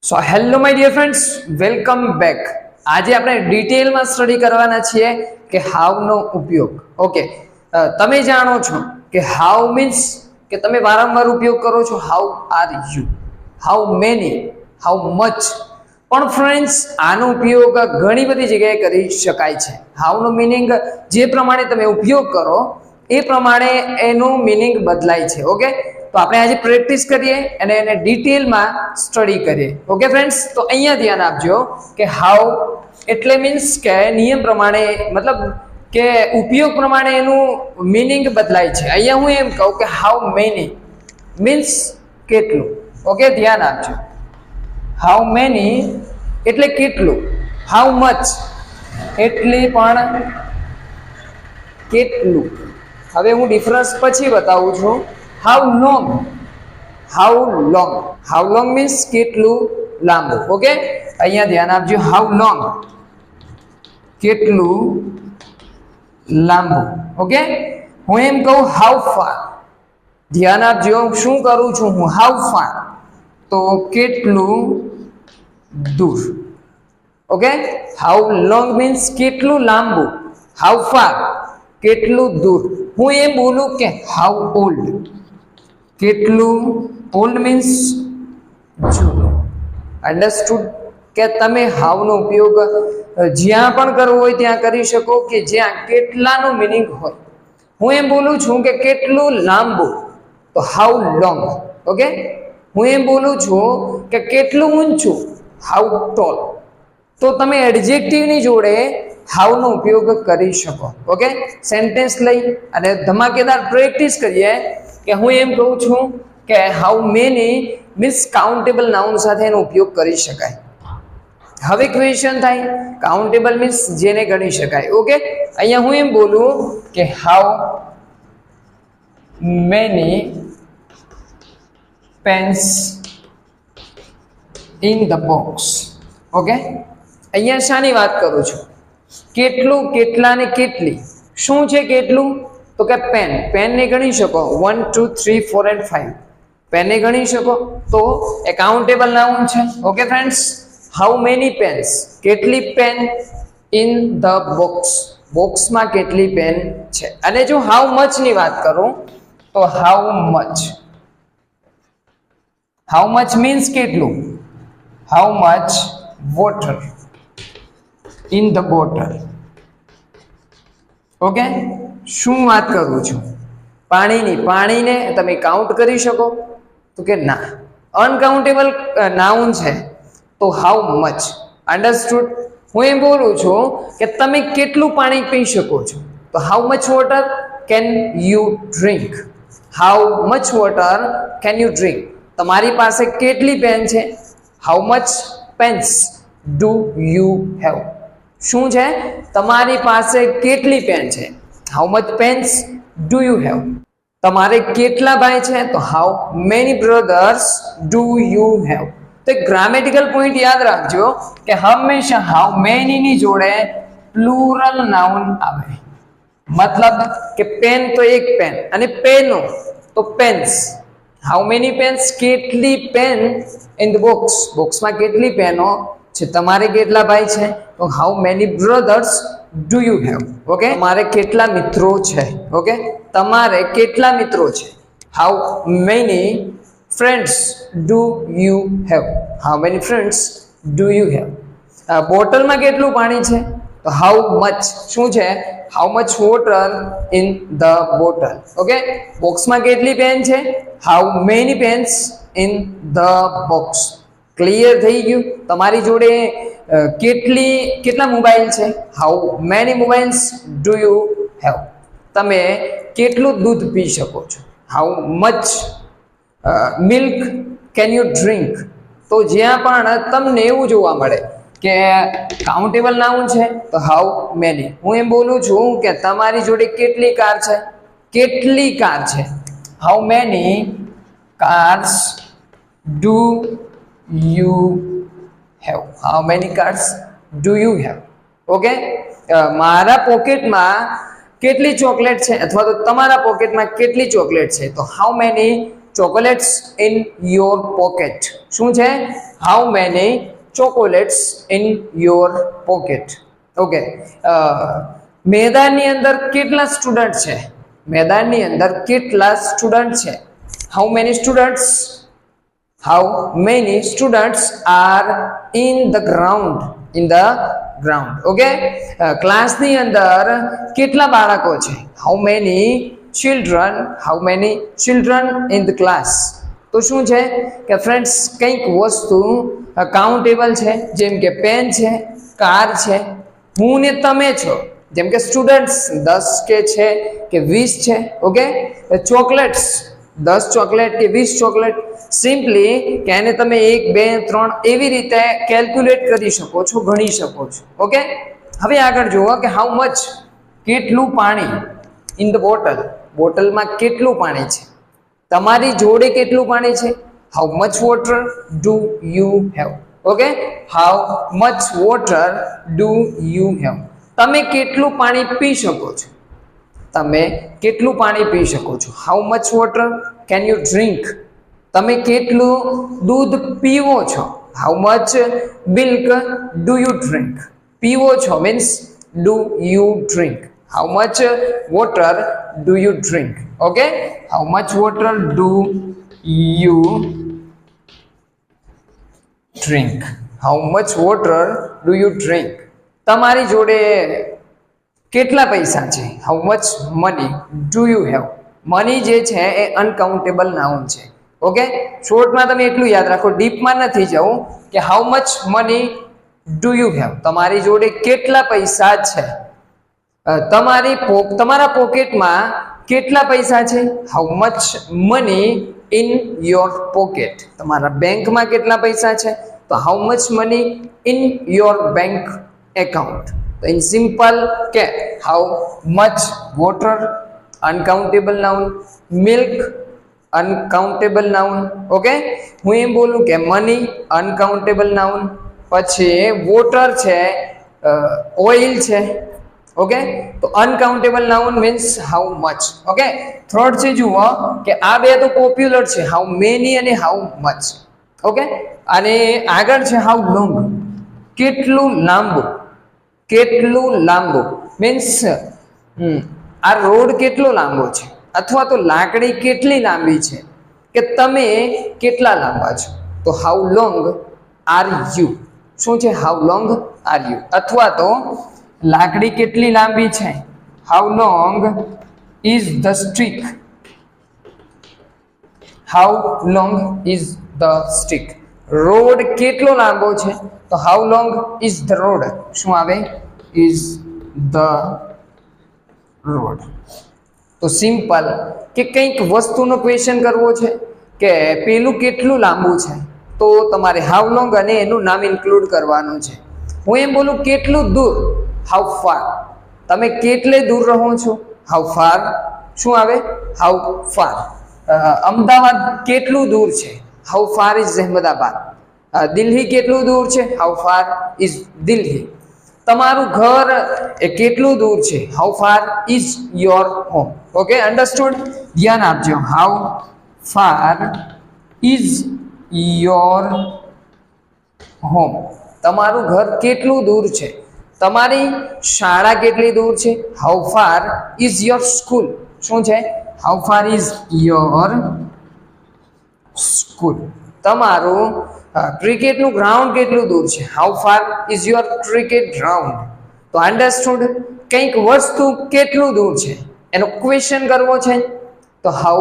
So hello my dear friends, welcome back. આજે આપણે ડિટેલમાં સ્ટડી કરવાના છીએ કે હાવ નો ઉપયોગ. ઓકે, તમે જાણો છો કે હાવ મીન્સ કે તમે વારંવાર ઉપયોગ કરો છો. How are you, how many, how much. પણ ફ્રેન્ડ્સ, આનો ઉપયોગ ઘણી બધી જગ્યાએ કરી શકાય છે. હાવનો મિનિંગ જે પ્રમાણે તમે ઉપયોગ કરો એ પ્રમાણે એનું મિનિંગ બદલાય છે. ઓકે, તો આપણે આજે પ્રેક્ટિસ કરીએ અને એને ડિટેલમાં સ્ટડી કરીએ. ઓકે ફ્રેન્ડ્સ, તો અહીંયા ધ્યાન આપજો કે હાઉ એટલે મીન્સ કે નિયમ પ્રમાણે, મતલબ કે ઉપયોગ પ્રમાણે એનું મિનિંગ બદલાય છે. અહીંયા હું એમ કહું કે હાઉ મેની મીન્સ કેટલું. ઓકે, ધ્યાન આપજો. હાઉ મેની એટલે કેટલું, હાઉ મચ એટલે પણ કેટલું. હવે હું ડિફરન્સ પછી બતાવું છું. How long, how long, how long means કેટલું લાંબુ. ઓકે, અહીંયા ધ્યાન આપજો. હાઉ લોંગ કેટલું લાંબુ. ઓકે, હું એમ કહું હાઉ ફાર, ધ્યાન આપજો શું કરું છું હું. હાઉ ફાર તો કેટલું દૂર. ઓકે, હાઉ લોંગ મીન્સ કેટલું લાંબુ, હાઉ ફાર કેટલું દૂર. હું એમ બોલું કે હાઉ ઓલ્ડ, કેટલું ઓલ્ડ મીન્સ જૂનું. અન્ડરસ્ટુડ કે તમે હાવનો ઉપયોગ જ્યાં પણ કરવો હોય ત્યાં કરી શકો, કે જ્યાં કેટલાનો મિનિંગ હોય. હું એમ બોલું છું કે કેટલું લાંબુ તો હાઉ લોંગ. ઓકે, હું એમ બોલું છું કે કેટલું ઊંચું, હાઉ ટોલ. તો તમે એડજેક્ટિવની જોડે હાઉનો ઉપયોગ કરી શકો. ઓકે, સેન્ટેન્સ લઈ અને ધમાકેદાર પ્રેક્ટિસ કરીએ. કે હું એમ કહું છું કે how many means countable noun સાથે એનો ઉપયોગ કરી શકાય. હવે ક્વેશ્ચન થાય, કાઉન્ટેબલ મીન્સ જેને ગણી શકાય. ઓકે, અહીંયા હું એમ બોલું કે how many pens in the box. Okay, અહીંયા શાની વાત કરું છું? કેટલું, કેટલા ને કેટલી. શું છે કેટલું? તો કે પેન. પેનને ગણી શકો 1 2 3 4 and 5. પેનને ગણી શકો તો એ કાઉન્ટેબલ નાઉન છે. Okay friends, how many pens કેટલી પેન ઇન ધ બોક્સ, બોક્સમાં કેટલી પેન છે. અને જો હાઉ મચ ની વાત કરું તો how much, how much means કેટલું, how much water in the bottle. Okay, શું વાત કરું છું? પાણીની. પાણીને તમે કાઉન્ટ કરી શકો તો કે ના, અનકાઉન્ટેબલ નાઉન છે તો હાઉ મચ. અન્ડરસ્ટુડ? હું એમ બોલું છું કે તમે કેટલું પાણી પી શકો છો તો how much water can you drink, how much water can you drink. તમારી પાસે કેટલી પેન છે, how much pens do you have. શું છે? તમારી પાસે કેટલી પેન છે, how much pens do you have. તમારે કેટલા ભાઈ છે તો how many brothers do you have. તો એક ગ્રામેટિકલ પોઈન્ટ યાદ રાખજો કે હંમેશા હાઉ મેની ની જોડે પ્લુરલ નાઉન આવે. મતલબ કે પેન તો એક પેન અને પેનો તો પેન્સ. હાઉ મેની પેન્સ કેટલી પેન ઇન ધ બોક્સ, બોક્સમાં કેટલી પેનો છે. તમારે કેટલા ભાઈ છે તો how many brothers do you have. Okay, તમારે કેટલા મિત્રો છે. ઓકે, તમારે કેટલા મિત્રો છે, how many friends do you have, how many friends do you have. બોટલમાં કેટલું પાણી છે તો હાઉ મચ. શું છે? How much water in the bottle. Okay, બોક્સમાં કેટલી પેન છે, how many pens in the box. Clear થઈ ગયું? તમારી જોડે કેટલા મોબાઈલ છે, how many mobiles do you have. તમે કેટલું દૂધ પી શકો છો, how much milk can you drink. તો જ્યાં પણ તમને એવું જોવા મળે કે કાઉન્ટેબલ નાઉન છે તો હાઉ મેની. હું એમ બોલું છું કે તમારી જોડે કેટલી કાર છે, કેટલી કાર છે, how many cars do you have, how many cars do you have. Okay, મારા પોકેટમાં કેટલી ચોકલેટ છે અથવા તો તમારા પોકેટમાં કેટલી ચોકલેટ છે તો how many chocolates in your pocket? શું છે? How many chocolates in your pocket? Okay, મેદાનની અંદર કેટલા સ્ટુડન્ટ છે? મેદાનની અંદર કેટલા સ્ટુડન્ટ છે? How many students? How many students are in the ground? In the ground. Okay, ક્લાસની અંદર કેટલા બાળકો છે? How many children? How many children in the class? તો શું છે કે ફ્રેન્ડ્સ, કંઈક વસ્તુ કાઉન્ટેબલ છે, જેમ કે પેન છે, કાર છે, હું ને તમે છો, જેમ કે સ્ટુડન્ટ્સ 10 કે છે કે 20 છે. ઓકે, ચોકલેટ્સ 10 ચોકલેટ કે 20 ચોકલેટ, સિમ્પલી કે એને તમે 1 2 3 એવી રીતે કેલ્ક્યુલેટ કરી શકો છો, ગણી શકો છો. ઓકે, હવે આગળ જુઓ કે હાઉ મચ, કેટલું પાણી, ઇન ધ બોટલ, બોટલમાં કેટલું પાણી છે? તમારી જોડે કેટલું પાણી છે? How much water do you have? Okay, how much water do you have? તમે કેટલું પાણી પી શકો છો? તમે કેટલું પાણી પી શકો છો? How much water can you drink? તમે કેટલું દૂધ પીવો છો? How much milk do you drink? પીવો છો means do you drink. How much water do you drink? Okay, how much water do you drink? How much water do you drink? તમારી જોડે કેટલા પૈસા છે? How much money do you have? Money જે છે એ uncountable noun છે. Okay, શોર્ટમાં તમે એટલું યાદ રાખો, ડીપમાં નથી જવું, કે how much money do you have? તમારી જોડે કેટલા પૈસા છે? તમારા પોકેટમાં કેટલા પૈસા છે? How much money in your pocket? તમારા બેંકમાં કેટલા પૈસા છે? તો how much money in your bank account? તો ઇન સિમ્પલ કે how much water uncountable noun, milk uncountable noun. Okay, હું એમ બોલું કે મની અનકાઉન્ટેબલ નાઉન, પછી વોટર છે, ઓઇલ છે. ઓકે, તો uncountable noun means how much. Okay, third છે, જુઓ કે આ બે તો પોપ્યુલર છે, હાઉ મેની અને હાઉ મચ. ઓકે, અને આગળ છે હાઉ લોંગ, કેટલું લાંબુ. કેટલું લાંબુ મીન્સ આ રોડ કેટલો લાંબો છે, અથવા તો લાકડી કેટલી લાંબી છે, કે તમે કેટલા લાંબા છો? તો હાઉ લોંગ આર યુ? શું છે? How long are you? અથવા તો લાકડી કેટલી લાંબી છે? How long is the stick? How long is the stick? Road કેટલો લાંબો છે? તો how long is the road? શું આવે? Is the road. તો સિમ્પલ કે કંઈક વસ્તુનો ક્વેશ્ચન કરવો છે કે પેલું કેટલું લાંબુ છે, તો તમારે હાઉ લોંગ અને એનું નામ ઇન્ક્લુડ કરવાનું છે. હું એમ બોલું કેટલું દૂર, હાઉ ફાર? તમે કેટલે દૂર રહો છો? How far? શું આવે? How far. અમદાવાદ કેટલું દૂર છે? How far is Ahmedabad? Delhi કેટલું દૂર છે? How far is Delhi? તમારું ઘર એ કેટલું દૂર છે? How far is your home? Okay, understood? ધ્યાન આપજો. How far is your home? તમારું ઘર કેટલું દૂર છે? તમારી શાળા કેટલી દૂર છે? How far is your school? શું છે? How far is your school? તમારું ક્રિકેટનું ગ્રાઉન્ડ કેટલું દૂર છે? How far is your cricket ground? તો અન્ડરસ્ટુડ? કંઈક વસ્તુ કેટલું દૂર છે એનો ક્વેશ્ચન કરવો છે, તો હાઉ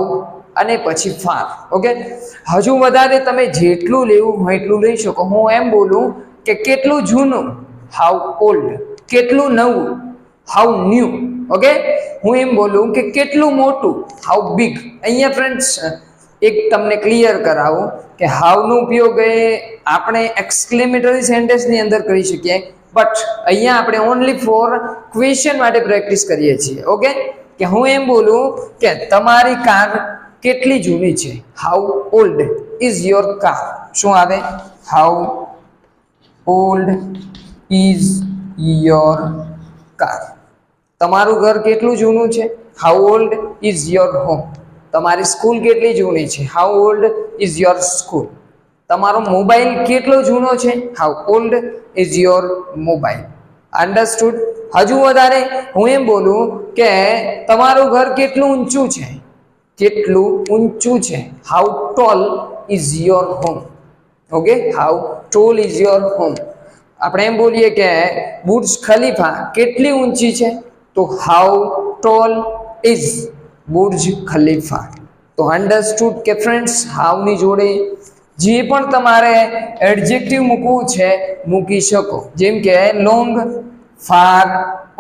અને પછી ફાર. ઓકે, હજુ વધારે તમે જેટલું લેવું હોય એટલું લઈ શકો. હું એમ બોલું કે કેટલું જૂનું? How old? કેટલું નવું? How new? ઓકે, હું એમ બોલું કે કેટલું મોટું? How big? અહીંયા ફ્રેન્ડ્સ એક તમને ક્લિયર કરાવું કે હાઉનો ઉપયોગ આપણે એક્સક્લેમેટરી સેન્ટેન્સની અંદર કરી શકીએ, બટ અહીંયા આપણે ઓનલી ફોર ક્વેશ્ચન માટે પ્રેક્ટિસ કરીએ છીએ. ઓકે, કે હું એમ બોલું કે તમારી કાર કેટલી જૂની છે? How old is your car? શું આવે? How old is your car? તમારું ઘર કેટલું જૂનું છે? How old is your home? તમારી સ્કૂલ કેટલી જૂની છે? How old is your school? તમારો મોબાઈલ કેટલો જૂનો છે? How old is your mobile? Understood? હજુ વધારે હું એમ બોલું કે તમારું ઘર કેટલું ઊંચું છે? કેટલું ઊંચું છે? How tall is your home? Okay, how tall is your home? આપણે એમ બોલીએ કે બુર્જ ખલીફા કેટલી ઊંચી છે? તો how tall is Burj Khalifa? તો અન્ડરસ્ટુડ કે ફ્રેન્ડ્સ, હાઉની જોડે જે પણ તમારે એડજેક્ટિવ મૂકવું છે મૂકી શકો, જેમ કે long, far,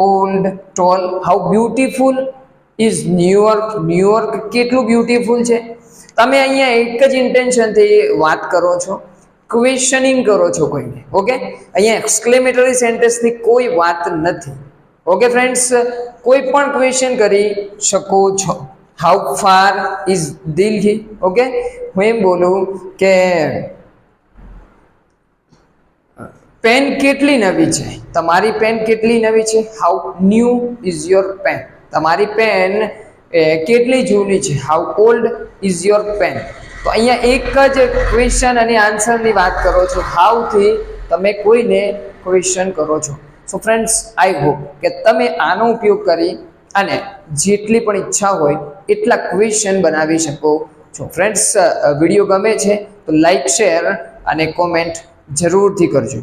old, tall. How beautiful is New York? New York કેટલું બ્યુટીફુલ છે? તમે અહીંયા એક જ ઇન્ટેન્શનથી વાત કરો છો, ક્વેશ્ચનિંગ કરો છો કોઈને. ઓકે, અહીંયા એક્સક્લેમેટરી સેન્ટેન્સની કોઈ વાત નથી. ઓકે ફ્રેન્ડ્સ, કોઈ પણ ક્વેશ્ચન કરી શકો છો. How far is Delhi? Okay, હું એમ બોલું કે પેન કેટલી નવી છે? તમારી પેન કેટલી નવી છે? How new is your pen? તમારી પેન કેટલી જૂની છે? How old is your pen? તો અહીંયા એક જ ક્વેશ્ચન અને આન્સરની વાત કરો છો. હાઉથી તમે કોઈને ક્વેશ્ચન કરો છો. સો ફ્રેન્ડ્સ, આઈ હોપ કે તમે આનો ઉપયોગ કરી અને જેટલી પણ ઈચ્છા હોય એટલા ક્વેશ્ચન બનાવી શકો છો. ફ્રેન્ડ્સ, વિડીયો ગમે છે તો લાઈક, શેર અને કોમેન્ટ જરૂરથી કરજો.